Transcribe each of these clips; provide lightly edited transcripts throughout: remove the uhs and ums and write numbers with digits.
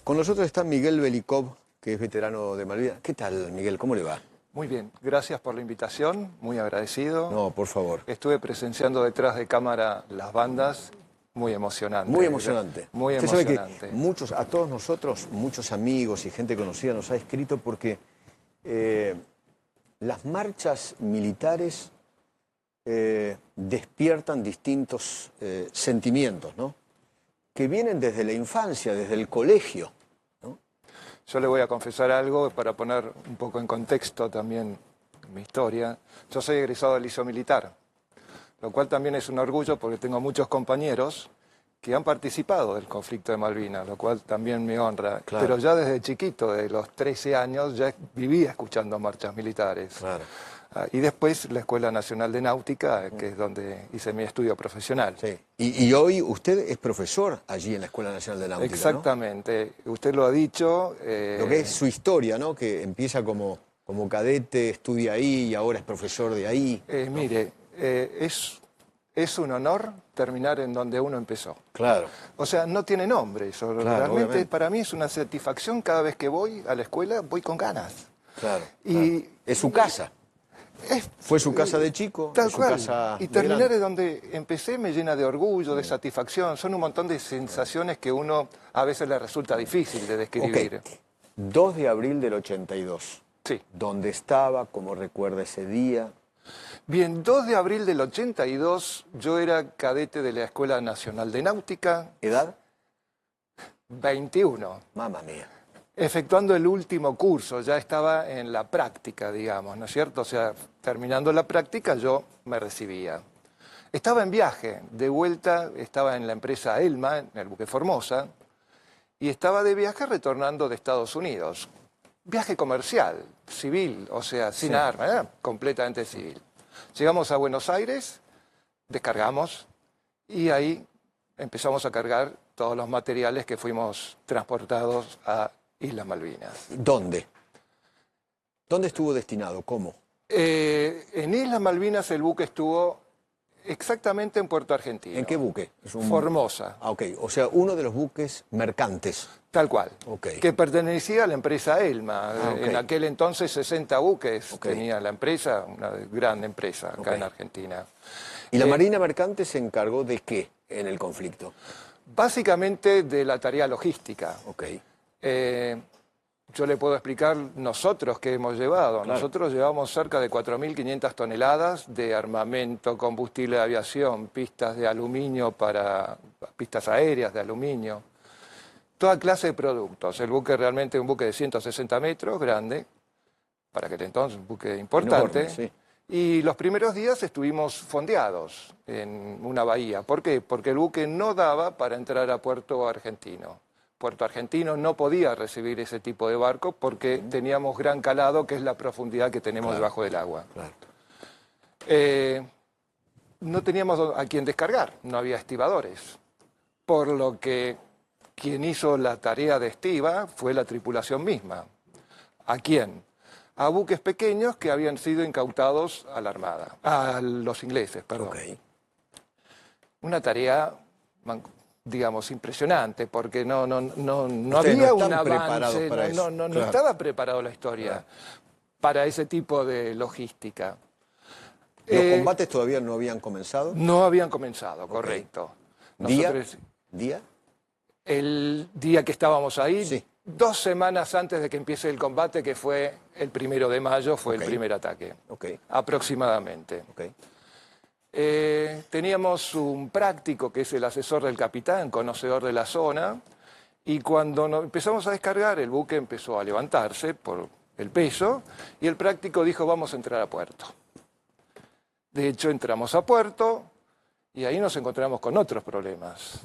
Con nosotros está Miguel Belikov, que es veterano de Malvinas. ¿Qué tal, Miguel? ¿Cómo le va? Muy bien, gracias por la invitación, muy agradecido. No, por favor. Estuve presenciando detrás de cámara las bandas, muy emocionante. Muy emocionante. Muy Usted sabe emocionante. que a todos nosotros, muchos amigos y gente conocida nos ha escrito porque las marchas militares despiertan distintos sentimientos, ¿no? Que vienen desde la infancia, desde el colegio. Yo le voy a confesar algo para poner un poco en contexto también mi historia. Yo soy egresado del Liceo Militar, lo cual también es un orgullo porque tengo muchos compañeros que han participado del conflicto de Malvinas, lo cual también me honra. Claro. Pero ya desde chiquito, de los 13 años, ya vivía escuchando marchas militares. Claro. Y después la Escuela Nacional de Náutica, que es donde hice mi estudio profesional. Sí. Y hoy usted es profesor allí en la Escuela Nacional de Náutica, Exactamente. ¿No? Usted lo ha dicho. Lo que es su historia, ¿no? Que empieza como cadete, estudia ahí y ahora es profesor de ahí. ¿No? Mire, es un honor terminar en donde uno empezó. Claro. O sea, no tiene nombre eso. Claro, realmente obviamente. Para mí es una satisfacción cada vez que voy a la escuela, voy con ganas. Claro. Y claro. Es su casa. Fue su casa de chico, tal es su cual. casa Y de terminar grande. de donde empecé me llena de orgullo, de satisfacción. Son un montón de sensaciones que uno a veces le resulta difícil de describir. Ok. 2 de abril del 82. Sí. ¿Dónde estaba? ¿Cómo recuerda ese día? Bien, 2 de abril del 82, yo era cadete de la Escuela Nacional de Náutica. ¿Edad? 21. Mamma mía. Efectuando el último curso, ya estaba en la práctica, digamos, ¿no es cierto? O sea, terminando la práctica yo me recibía. Estaba en viaje, de vuelta, estaba en la empresa Elma, en el buque Formosa, y estaba de viaje retornando de Estados Unidos. Viaje comercial, civil, o sea, sin armas, era completamente civil. Llegamos a Buenos Aires, descargamos, y ahí empezamos a cargar todos los materiales que fuimos transportados a Islas Malvinas. ¿Dónde? ¿Dónde estuvo destinado? ¿Cómo? En Islas Malvinas el buque estuvo exactamente en Puerto Argentino. ¿En qué buque? Es un... Formosa. Ah, ok. O sea, uno de los buques mercantes. Tal cual. Okay. Que pertenecía a la empresa Elma. Okay. En aquel entonces 60 buques tenía la empresa, una gran empresa acá en Argentina. ¿Y la Marina Mercante se encargó de qué en el conflicto? Básicamente de la tarea logística. Ok. Yo le puedo explicar nosotros qué hemos llevado. Claro. Nosotros llevamos cerca de 4.500 toneladas de armamento, combustible de aviación, pistas de aluminio para pistas aéreas de aluminio, toda clase de productos. El buque realmente es un buque de 160 metros, grande, para aquel entonces un buque importante. Enorme, sí. Y los primeros días estuvimos fondeados en una bahía. ¿Por qué? Porque el buque no daba para entrar a Puerto Argentino. Puerto Argentino no podía recibir ese tipo de barco porque teníamos gran calado, que es la profundidad que tenemos debajo del agua. Claro. No teníamos a quien descargar, no había estibadores. Por lo que quien hizo la tarea de estiba fue la tripulación misma. ¿A quién? A buques pequeños que habían sido incautados a la Armada, a los ingleses, perdón. Okay. Una tarea, digamos, impresionante, porque no Ustedes había no un están preparados avance, para eso. no Claro. estaba preparada la historia para ese tipo de logística. ¿Los combates todavía no habían comenzado? No habían comenzado, correcto. Nosotros, ¿Día? el día que estábamos ahí, Sí. 2 semanas antes de que empiece el combate, que fue el 1 de mayo, fue el primer ataque, aproximadamente. Teníamos un práctico que es el asesor del capitán, conocedor de la zona, y cuando empezamos a descargar, el buque empezó a levantarse por el peso, y el práctico dijo, vamos a entrar a puerto. De hecho, entramos a puerto, y ahí nos encontramos con otros problemas.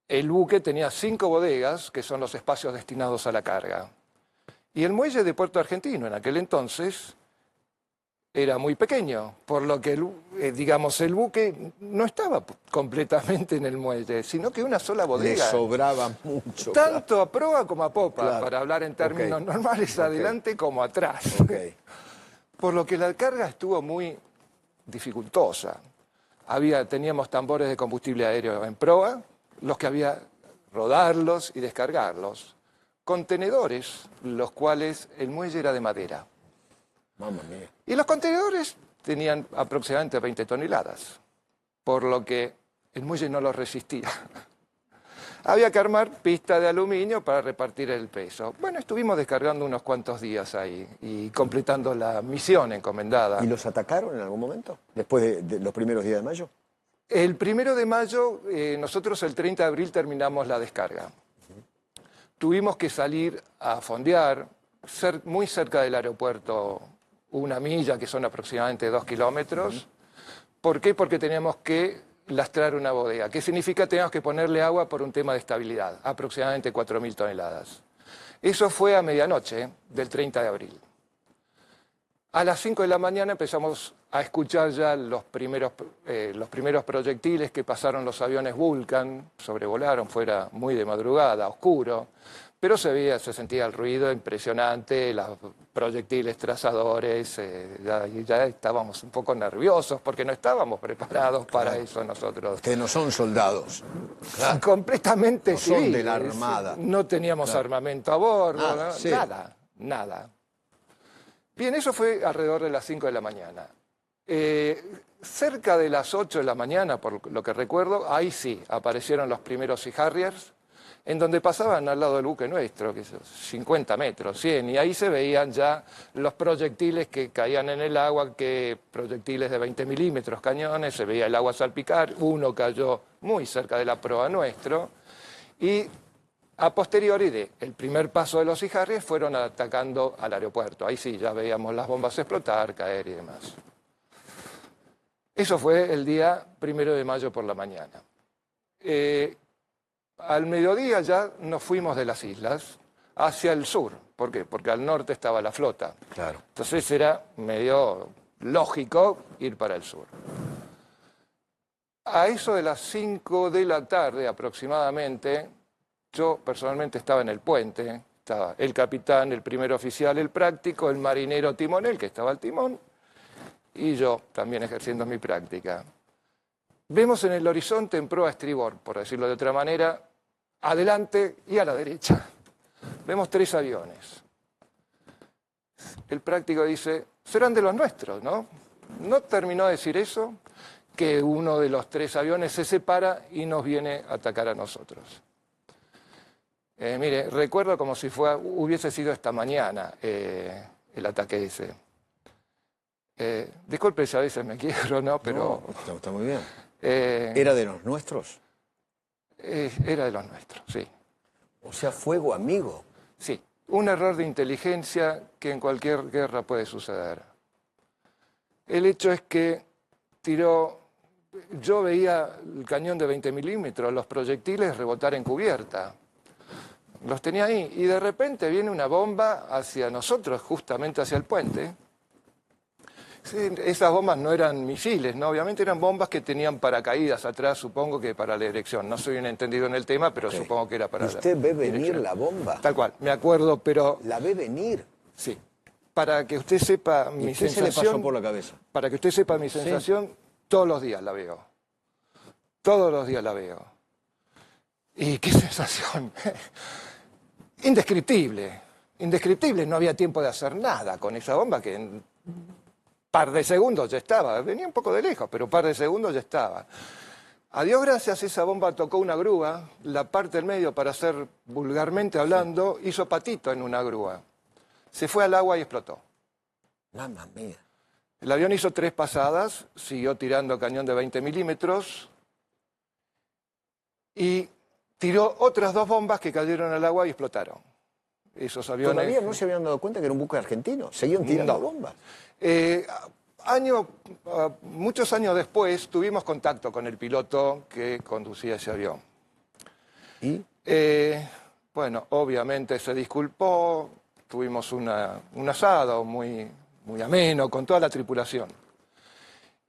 El buque tenía 5 bodegas, que son los espacios destinados a la carga. Y el muelle de Puerto Argentino, en aquel entonces, era muy pequeño, por lo que, digamos, el buque no estaba completamente en el muelle, sino que una sola bodega. Le sobraba mucho. Tanto a proa como a popa, para hablar en términos normales, adelante como atrás. Por lo que la carga estuvo muy dificultosa. Teníamos tambores de combustible aéreo en proa, los que había rodarlos y descargarlos. contenedores, los cuales el muelle era de madera. Mamma mía. Y los contenedores tenían aproximadamente 20 toneladas, por lo que el muelle no los resistía. Había que armar pista de aluminio para repartir el peso. Bueno, estuvimos descargando unos cuantos días ahí y completando la misión encomendada. ¿Y los atacaron en algún momento? ¿Después de los primeros días de mayo? El 1 de mayo, nosotros el 30 de abril terminamos la descarga. Tuvimos que salir a fondear muy cerca del aeropuerto, 1 milla, que son aproximadamente 2 kilómetros. ¿Por qué? Porque teníamos que lastrar una bodega. ¿Qué significa? Teníamos que ponerle agua por un tema de estabilidad, aproximadamente 4.000 toneladas. Eso fue a medianoche del 30 de abril. A las 5 de la mañana empezamos a escuchar ya los primeros proyectiles que pasaron los aviones Vulcan, sobrevolaron, fuera muy de madrugada, oscuro, pero se sentía el ruido impresionante, los proyectiles trazadores, ya estábamos un poco nerviosos porque no estábamos preparados para eso nosotros. Ustedes no son soldados. Completamente no son civiles. de la Armada. No teníamos armamento a bordo, sí. nada. Bien, eso fue alrededor de las 5 de la mañana. Cerca de las 8 de la mañana, por lo que recuerdo, ahí sí aparecieron los primeros Sea Harriers, en donde pasaban al lado del buque nuestro, que es 50 metros, 100, y ahí se veían ya los proyectiles que caían en el agua, que proyectiles de 20 milímetros, cañones, se veía el agua salpicar, uno cayó muy cerca de la proa nuestro, y a posteriori del primer paso de los Sea Harriers fueron atacando al aeropuerto. Ahí sí, ya veíamos las bombas explotar, caer y demás. Eso fue el día 1 de mayo por la mañana. Al mediodía ya nos fuimos de las islas hacia el sur. ¿Por qué? Porque al norte estaba la flota. Claro. Entonces era medio lógico ir para el sur. A eso de las 5 de la tarde aproximadamente, yo personalmente estaba en el puente, estaba el capitán, el primer oficial, el práctico, el marinero timonel, que estaba al timón, y yo también ejerciendo mi práctica. Vemos en el horizonte, en proa estribor, por decirlo de otra manera, adelante y a la derecha. Vemos 3 aviones. El práctico dice, serán de los nuestros, ¿no? No terminó de decir eso, que uno de los 3 aviones se separa y nos viene a atacar a nosotros. Mire, recuerdo como si hubiese sido esta mañana el ataque ese. Disculpe si a veces me quiero, ¿no? Pero no, está muy bien. ¿Era de los nuestros? Era de los nuestros, sí. O sea, fuego amigo. Sí, un error de inteligencia que en cualquier guerra puede suceder. El hecho es que yo veía el cañón de 20 milímetros, los proyectiles rebotar en cubierta. Los tenía ahí y de repente viene una bomba hacia nosotros, justamente hacia el puente. Sí, esas bombas no eran misiles, ¿no? Obviamente eran bombas que tenían paracaídas atrás, supongo que para la dirección. No soy un entendido en el tema, pero supongo que era para la dirección. ¿Usted ve venir dirección. la bomba? Tal cual, me acuerdo, pero... ¿La ve venir? Sí. Para que usted sepa mi sensación... ¿Qué se le pasó por la cabeza? Para que usted sepa mi sensación, todos los días la veo. Todos los días la veo. ¿Y qué sensación? Indescriptible. Indescriptible. No había tiempo de hacer nada con esa bomba que en par de segundos ya estaba. Venía un poco de lejos, pero un par de segundos ya estaba. A Dios gracias, esa bomba tocó una grúa, la parte del medio, para ser vulgarmente hablando, hizo patito en una grúa. Se fue al agua y explotó. Mamma mía. El avión hizo 3 pasadas, siguió tirando cañón de 20 milímetros y tiró otras 2 bombas que cayeron al agua y explotaron. Esos aviones... ¿Todavía no se habían dado cuenta que era un buque argentino? ¿Seguían tirando bombas? Muchos años después tuvimos contacto con el piloto que conducía ese avión. ¿Y? Bueno, obviamente se disculpó, tuvimos un asado muy ameno con toda la tripulación.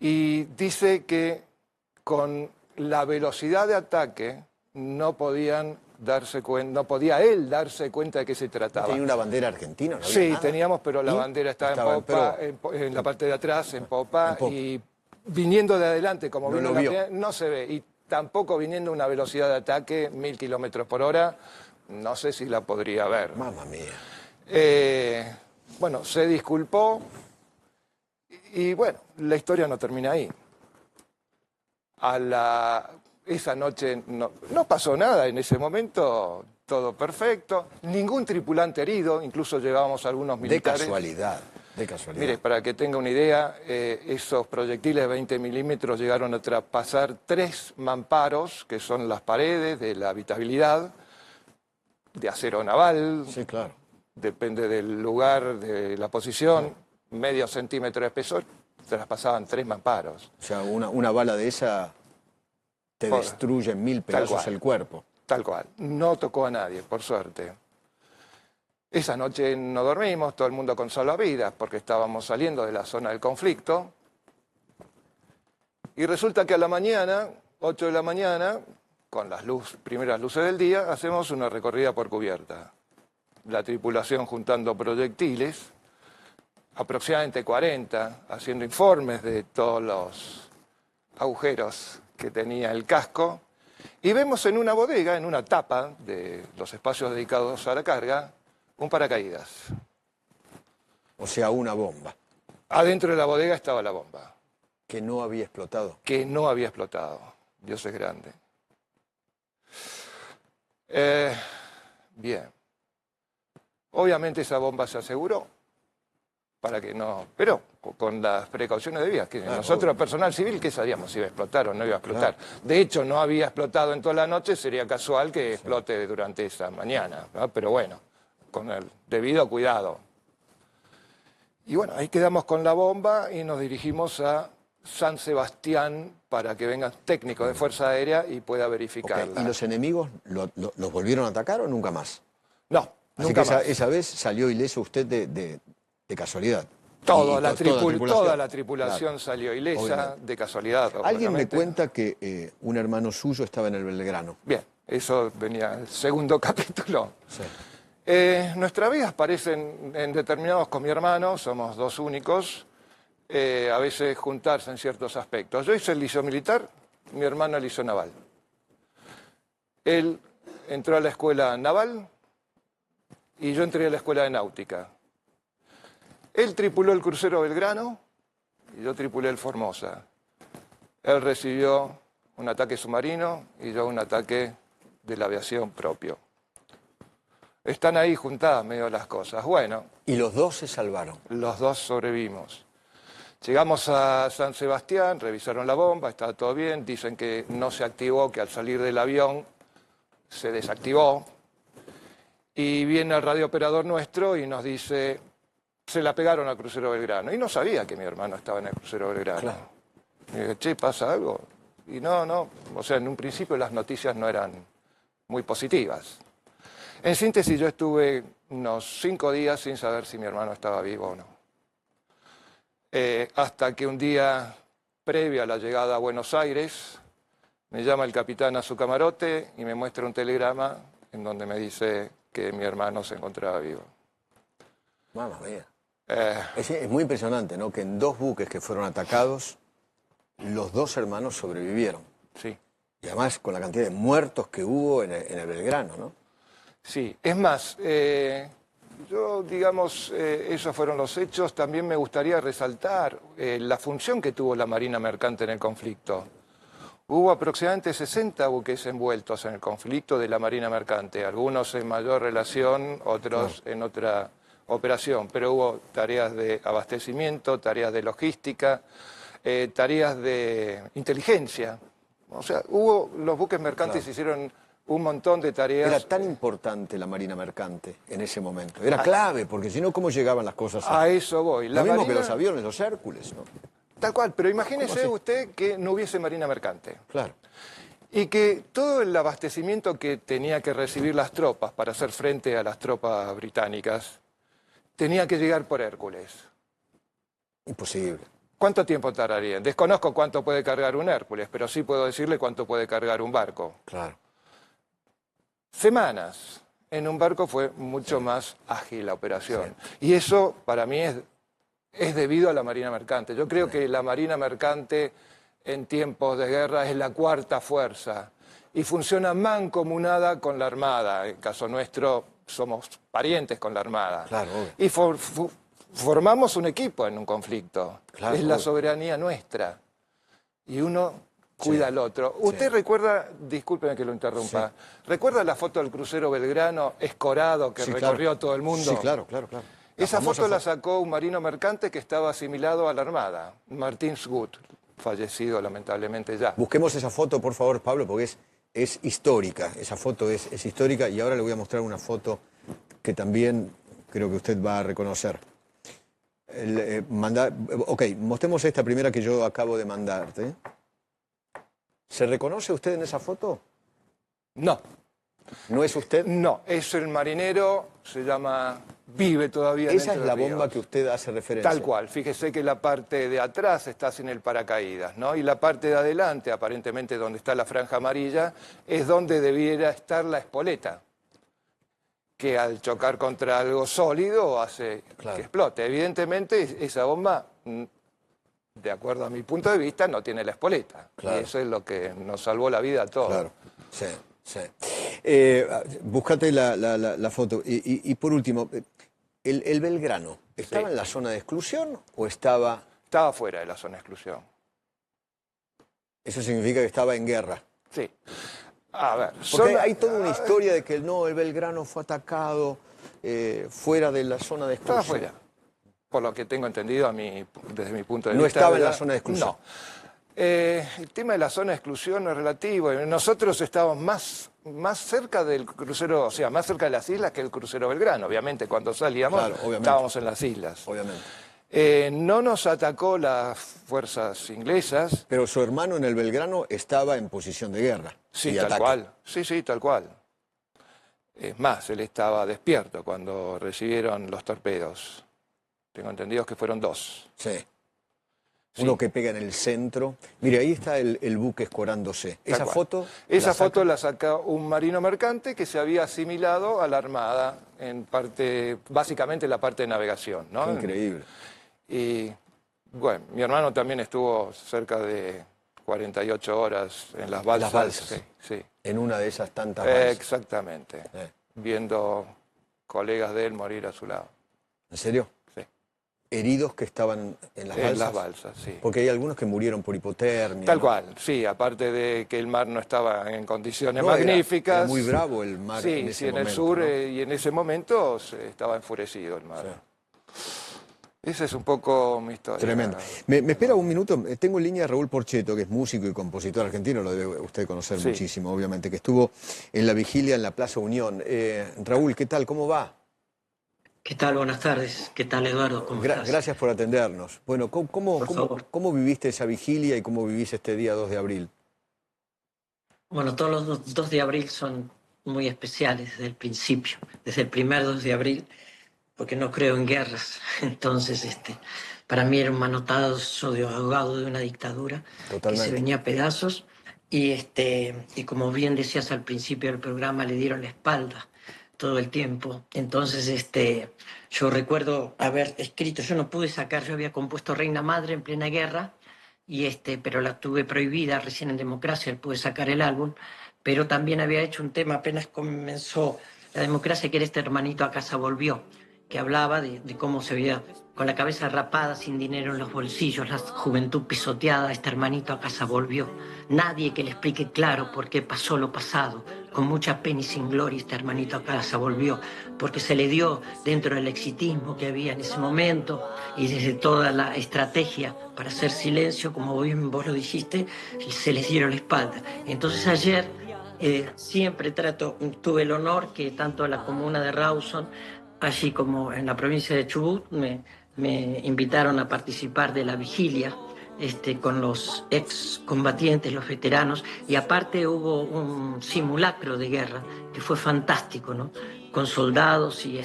Y dice que con la velocidad de ataque no podía él darse cuenta de qué se trataba. ¿Tenía una bandera argentina? ¿No había sí, nada? teníamos, pero la bandera estaba en popa, en la parte de atrás, en popa, y viniendo de adelante, como no se ve, y tampoco viniendo a una velocidad de ataque, 1000 kilómetros por hora, no sé si la podría ver. Mamma mía. Bueno, se disculpó y bueno, la historia no termina ahí. Esa noche no pasó nada en ese momento, todo perfecto, ningún tripulante herido, incluso llevábamos algunos militares. De casualidad, de casualidad. Mire, para que tenga una idea, esos proyectiles de 20 milímetros llegaron a traspasar 3 mamparos, que son las paredes de la habitabilidad, de acero naval, Sí, claro. depende del lugar, de la posición, medio centímetro de espesor, traspasaban 3 mamparos. O sea, una bala de esa te Por- destruye en 1000 tal pedazos cual. el cuerpo. Tal cual. No tocó a nadie, por suerte. Esa noche no dormimos, todo el mundo con salvavidas, porque estábamos saliendo de la zona del conflicto. Y resulta que a la mañana, 8 de la mañana, con las primeras luces del día, hacemos una recorrida por cubierta. La tripulación juntando proyectiles, aproximadamente 40, haciendo informes de todos los agujeros que tenía el casco. Y vemos en una bodega, en una tapa de los espacios dedicados a la carga, un paracaídas. O sea, una bomba Adentro de la bodega estaba la bomba, que no había explotado. que no había explotado. Dios es grande. Bien. Obviamente esa bomba se aseguró para que no... Pero con las precauciones debidas. Que Claro, nosotros, obvio. personal civil, ¿qué sabíamos si iba a explotar o no iba a explotar? De hecho, no había explotado en toda la noche, sería casual que explote durante esa mañana, ¿no? Pero bueno, con el debido cuidado. Y bueno, ahí quedamos con la bomba y nos dirigimos a San Sebastián para que vengan técnicos de Fuerza Aérea y pueda Ok, verificarla. ¿y los enemigos los volvieron a atacar o nunca más? No, Así nunca que más. esa vez salió ileso usted de casualidad. Toda la tripulación. tripulación Claro. salió ilesa, Obviamente. de casualidad. Alguien me obviamente. cuenta que un hermano suyo estaba en el Belgrano. Bien, eso venía el segundo capítulo. Sí. Nuestras vidas parecen en determinados con mi hermano, somos 2 únicos, a veces juntarse en ciertos aspectos. Yo hice el liceo militar, mi hermano el liceo naval. Él entró a la escuela naval y yo entré a la escuela de náutica. Él tripuló el crucero Belgrano y yo tripulé el Formosa. Él recibió un ataque submarino y yo un ataque de la aviación propio. Están ahí juntadas medio las cosas. Bueno, Y los dos se salvaron. los 2 sobrevivimos. Llegamos a San Sebastián, revisaron la bomba, estaba todo bien, dicen que no se activó, que al salir del avión se desactivó. Y viene el radiooperador nuestro y nos dice, se la pegaron al crucero Belgrano. Y no sabía que mi hermano estaba en el crucero Belgrano. Claro. Y dije, che, ¿pasa algo? Y no, o sea, en un principio las noticias no eran muy positivas. En síntesis, yo estuve unos 5 días sin saber si mi hermano estaba vivo o no. Hasta que un día, previo a la llegada a Buenos Aires, me llama el capitán a su camarote y me muestra un telegrama en donde me dice que mi hermano se encontraba vivo. Mamma mía. Eh, Es muy impresionante, ¿no? Que en 2 buques que fueron atacados, los 2 hermanos sobrevivieron. sí, Y además con la cantidad de muertos que hubo en el Belgrano, ¿no? sí. Es más, yo, digamos, esos fueron los hechos. También me gustaría resaltar la función que tuvo la Marina Mercante en el conflicto. Hubo aproximadamente 60 buques envueltos en el conflicto de la Marina Mercante, algunos en mayor relación, otros en otra operación, pero hubo tareas de abastecimiento, tareas de logística, tareas de inteligencia. O sea, los buques mercantes hicieron un montón de tareas. Era tan importante la Marina Mercante en ese momento. Era clave, porque si no, ¿cómo llegaban las cosas? A eso voy. Lo mismo que los aviones, los Hércules, ¿no? Tal cual, pero ¿Cómo imagínese así? usted que no hubiese Marina Mercante. Claro. Y que todo el abastecimiento que tenía que recibir las tropas para hacer frente a las tropas británicas tenía que llegar por Hércules. Imposible. ¿Cuánto tiempo tardaría? Desconozco cuánto puede cargar un Hércules, pero sí puedo decirle cuánto puede cargar un barco. Claro. Semanas. En un barco fue mucho más ágil la operación. Y eso para mí es debido a la Marina Mercante. Yo creo que la Marina Mercante en tiempos de guerra es la 4ª fuerza. y funciona mancomunada con la Armada. En caso nuestro, somos parientes con la Armada. Claro, obvio. Y formamos un equipo en un conflicto. Claro, es la obvio. soberanía nuestra. Y uno cuida Sí, al otro. ¿Usted recuerda, discúlpeme que lo interrumpa, recuerda la foto del crucero Belgrano escorado que Sí, recorrió claro. todo el mundo? Sí, claro, claro, claro. Esa famosa foto la sacó un marino mercante que estaba asimilado a la Armada, Martín Sgut, fallecido lamentablemente ya. Busquemos esa foto, por favor, Pablo, porque es histórica. Esa foto es histórica y ahora le voy a mostrar una foto que también creo que usted va a reconocer. Ok, mostremos esta primera que yo acabo de mandarte. ¿Se reconoce usted en esa foto? No, ¿No es usted? no, es el marinero, se llama, vive todavía Esa en es la Entre bomba Ríos. que usted hace referencia. Tal cual, fíjese que la parte de atrás está sin el paracaídas, ¿no? Y la parte de adelante, aparentemente donde está la franja amarilla, es donde debiera estar la espoleta, que al chocar contra algo sólido hace Claro. que explote. Evidentemente esa bomba, de acuerdo a mi punto de vista, no tiene la espoleta. Claro. Y eso es lo que nos salvó la vida a todos. Claro, sí, sí. Búscate la foto. Y por último, el Belgrano, ¿estaba Sí. en la zona de exclusión o estaba...? Estaba fuera de la zona de exclusión. Eso significa que estaba en guerra. Sí. A ver, Porque hay toda una historia de que no, el Belgrano fue atacado fuera de la zona de exclusión. estaba fuera. Por lo que tengo entendido desde mi punto de No vista. estaba en la ¿verdad? zona de exclusión. No. El tema de la zona de exclusión no es relativo. Nosotros estábamos más cerca del crucero, o sea, más cerca de las islas que el crucero Belgrano. Obviamente, cuando salíamos, Claro, obviamente. estábamos en las islas. Obviamente. No nos atacó las fuerzas inglesas. Pero su hermano en el Belgrano estaba en posición de guerra. Sí, y tal ataque. cual. Sí, tal cual. Es más, él estaba despierto cuando recibieron los torpedos. Tengo entendido que fueron 2. Sí. Sí. Uno que pega en el centro. Mire, ahí está el buque escorándose. Tal Esa cual. foto. Esa la saca- foto la saca un marino mercante que se había asimilado a la Armada en parte, básicamente la parte de navegación, ¿no? Qué increíble. Y bueno, mi hermano también estuvo cerca de 48 horas en las balsas. balsas. Sí, sí. En una de esas tantas balsas. Exactamente. Eh. Viendo colegas de él morir a su lado. ¿En serio? Sí. Heridos que estaban en las balsas. En las balsas, sí. Porque hay algunos que murieron por hipotermia. Tal ¿no? cual, sí, aparte de que el mar no estaba en condiciones No, magníficas. Era muy bravo el mar Sí, en ese sí, en momento. el sur ¿no? y en ese momento estaba enfurecido el mar. Esa es un poco mi historia. Tremendo. Me espera un minuto. Tengo en línea a Raúl Porchetto, que es músico y compositor argentino, lo debe usted conocer Sí. muchísimo, obviamente, que estuvo en la vigilia en la Plaza Unión. Raúl, ¿qué tal? ¿Cómo va? ¿Qué tal? Buenas tardes. ¿Qué tal, Eduardo? ¿Cómo estás? Gracias por atendernos. Bueno, Por favor. ¿cómo viviste esa vigilia y cómo vivís este día 2 de abril? Bueno, todos los 2 de abril son muy especiales desde el principio, desde el primer 2 de abril, porque no creo en guerras. Entonces, para mí era un manotazo de ahogado de una dictadura Totalmente. que se venía a pedazos. Y como bien decías al principio del programa, le dieron la espalda todo el tiempo. Entonces, yo recuerdo haber escrito, yo no pude sacar, yo había compuesto Reina Madre en plena guerra, pero la tuve prohibida, recién en democracia pude sacar el álbum, pero también había hecho un tema apenas comenzó la democracia, que era Este hermanito a casa volvió, que hablaba de cómo se veía con la cabeza rapada, sin dinero en los bolsillos, la juventud pisoteada. Este hermanito a casa volvió. Nadie que le explique claro por qué pasó lo pasado. Con mucha pena y sin gloria, este hermanito a casa volvió, porque se le dio, dentro del exitismo que había en ese momento y desde toda la estrategia para hacer silencio, como bien vos lo dijiste, se les dieron la espalda. Entonces ayer siempre tuve el honor que tanto la comuna de Rawson, allí como en la provincia de Chubut, me invitaron a participar de la vigilia con los excombatientes, los veteranos, y aparte hubo un simulacro de guerra que fue fantástico, ¿no? Con soldados y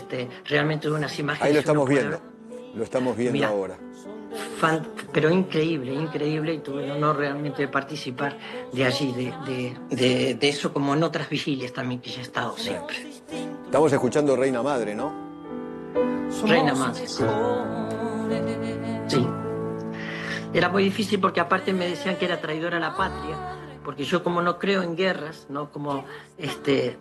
realmente hubo unas imágenes. Ahí lo que uno estamos puede viendo. ver. Lo estamos viendo Mirá. ahora. Pero increíble, increíble, y tuve el honor realmente de participar de allí, de eso, como en otras vigilias también que ya he estado siempre. Estamos escuchando Reina Madre, ¿no? Reina Madre. Sí. Era muy difícil porque aparte me decían que era traidora a la patria, porque yo como no creo en guerras, ¿no? Como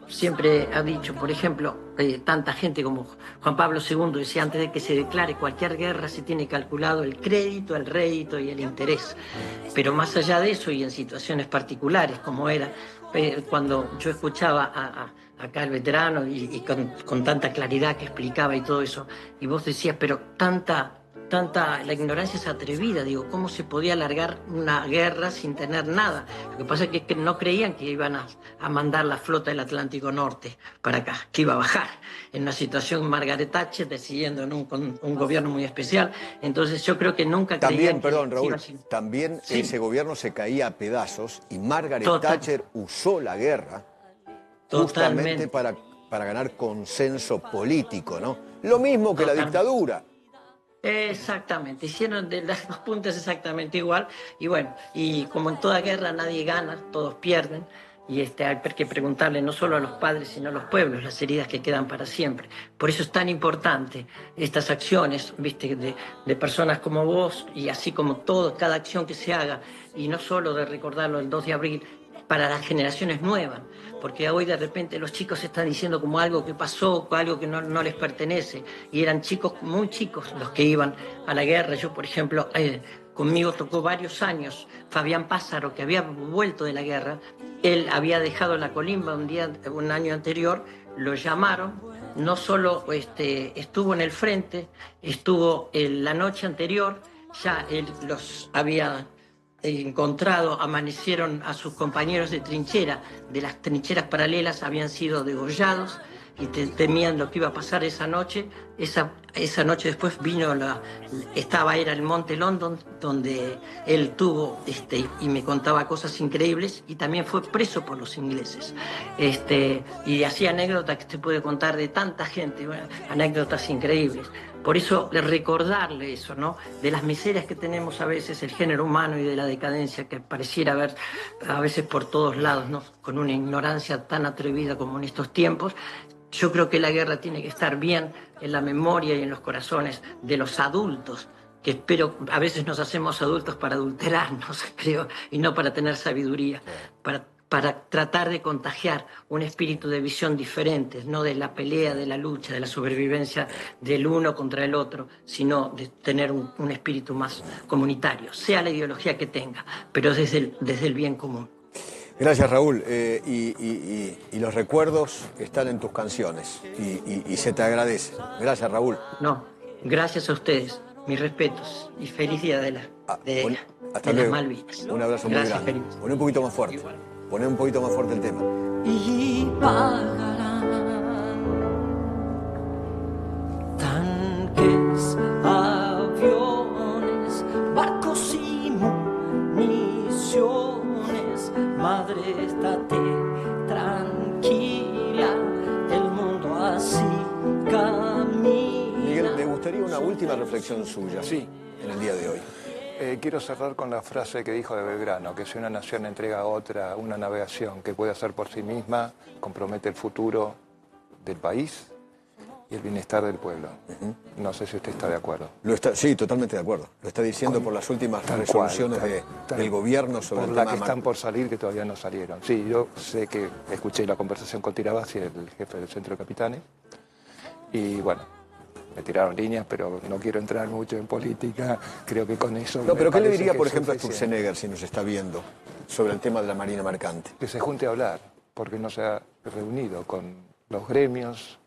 siempre ha dicho, por ejemplo, tanta gente como Juan Pablo II decía, antes de que se declare cualquier guerra se tiene calculado el crédito, el rédito y el interés. Pero más allá de eso y en situaciones particulares, como era cuando yo escuchaba acá el veterano y con tanta claridad que explicaba y todo eso, y vos decías, pero la ignorancia es atrevida, digo, ¿cómo se podía alargar una guerra sin tener nada? Lo que pasa es que no creían que iban a mandar la flota del Atlántico Norte para acá, que iba a bajar en una situación Margaret Thatcher decidiendo en un gobierno muy especial. Entonces yo creo que nunca También, creían perdón, que Raúl, también sí, ese gobierno se caía a pedazos y Margaret total, Thatcher usó la guerra justamente totalmente, para ganar consenso político, ¿no? Lo mismo que la totalmente. dictadura. Exactamente, hicieron de las dos puntas exactamente igual y bueno, y como en toda guerra nadie gana, todos pierden y hay que preguntarle no solo a los padres sino a los pueblos las heridas que quedan para siempre. Por eso es tan importante estas acciones, viste, de personas como vos y así como todo, cada acción que se haga y no solo de recordarlo el 2 de abril para las generaciones nuevas, porque hoy de repente los chicos están diciendo como algo que pasó, algo que no les pertenece, y eran chicos, muy chicos, los que iban a la guerra. Yo, por ejemplo, conmigo tocó varios años Fabián Pázaro, que había vuelto de la guerra. Él había dejado la colimba un año anterior, lo llamaron, no solo estuvo en el frente, estuvo la noche anterior, ya él los había encontrado, amanecieron a sus compañeros de trinchera, de las trincheras paralelas habían sido degollados y temían lo que iba a pasar esa noche. Esa noche después era el Monte London, donde él tuvo, y me contaba cosas increíbles, y también fue preso por los ingleses. Y hacía anécdotas que te puede contar de tanta gente, bueno, anécdotas increíbles. Por eso, recordarle eso, ¿no? De las miserias que tenemos a veces el género humano y de la decadencia que pareciera haber a veces por todos lados, ¿no? Con una ignorancia tan atrevida como en estos tiempos. Yo creo que la guerra tiene que estar bien en la memoria y en los corazones de los adultos, que espero, a veces nos hacemos adultos para adulterarnos, creo, y no para tener sabiduría, para tratar de contagiar un espíritu de visión diferente, no de la pelea, de la lucha, de la sobrevivencia del uno contra el otro, sino de tener un espíritu más comunitario, sea la ideología que tenga, pero desde el bien común. Gracias, Raúl. Y los recuerdos están en tus canciones y se te agradece. Gracias, Raúl. No, gracias a ustedes, mis respetos y feliz día Hasta de las luego. Malvinas. Un abrazo Gracias, muy grande. queridos. Poné un poquito más fuerte. Poné un poquito más fuerte el tema. Y bajarán tanques, aviones, barcos y municiones. Madre, estate tranquila, el mundo así camina. Miguel, me gustaría una última reflexión suya. Sí. En el día de hoy. Quiero cerrar con la frase que dijo de Belgrano, que si una nación entrega a otra una navegación que puede hacer por sí misma, compromete el futuro del país y el bienestar del pueblo. No sé si usted está de acuerdo. Sí, totalmente de acuerdo. Lo está diciendo por las últimas resoluciones del gobierno sobre el tema. Por las que están por salir, que todavía no salieron. Sí, yo sé que escuché la conversación con Tirabassi, el jefe del Centro de Capitanes, y bueno, me tiraron líneas, pero no quiero entrar mucho en política. Creo que con eso... No, pero ¿qué le diría, por ejemplo, a Sturzenegger, si nos está viendo, sobre el tema de la Marina Mercante? Que se junte a hablar, porque no se ha reunido con los gremios,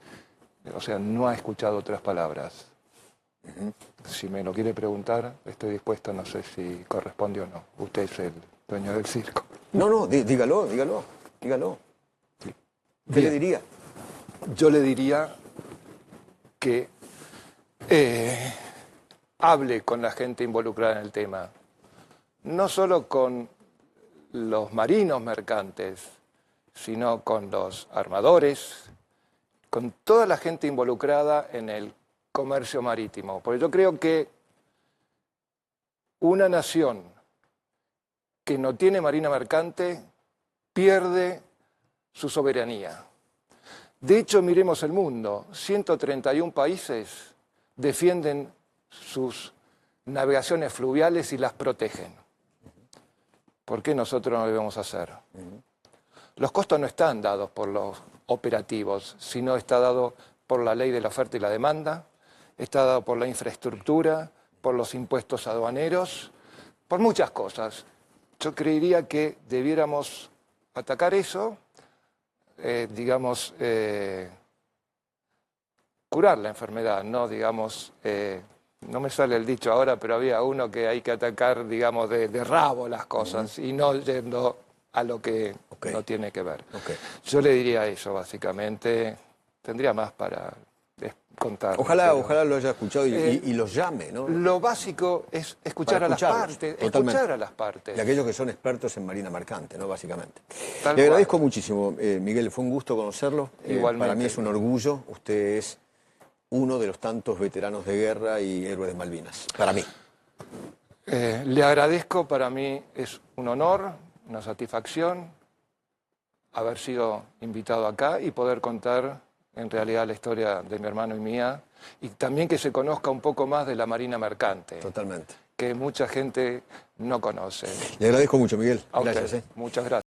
o sea, no ha escuchado otras palabras. Si me lo quiere preguntar, estoy dispuesto, no sé si corresponde o no. Usted es el dueño del circo. No, dígalo. Sí. ¿Qué le diría? Yo le diría que hable con la gente involucrada en el tema, no solo con los marinos mercantes, sino con los armadores, con toda la gente involucrada en el comercio marítimo. Porque yo creo que una nación que no tiene marina mercante pierde su soberanía. De hecho, miremos el mundo, 131 países defienden sus navegaciones fluviales y las protegen. ¿por qué nosotros no lo íbamos a hacer? Los costos no están dados por los operativos, sino está dado por la ley de la oferta y la demanda, está dado por la infraestructura, por los impuestos aduaneros, por muchas cosas. Yo creería que debiéramos atacar eso, curar la enfermedad, no digamos, no me sale el dicho ahora, pero había uno que hay que atacar, digamos, de rabo las cosas y no yendo a lo que no tiene que ver. Yo le diría eso, básicamente. Tendría más para contar. Ojalá lo haya escuchado y los llame, ¿no? Lo básico es escuchar a las partes. Escuchar a las partes. Y aquellos que son expertos en marina mercante, ¿no? Básicamente. Le agradezco muchísimo, Miguel. Fue un gusto conocerlo. Igualmente. Para mí es un orgullo. Usted es uno de los tantos veteranos de guerra y héroes de Malvinas. Para mí. Le agradezco. Para mí es un honor, una satisfacción haber sido invitado acá y poder contar en realidad la historia de mi hermano y mía, y también que se conozca un poco más de la marina mercante. Totalmente. Que mucha gente no conoce. Le agradezco mucho, Miguel. A Gracias. usted. Muchas gracias.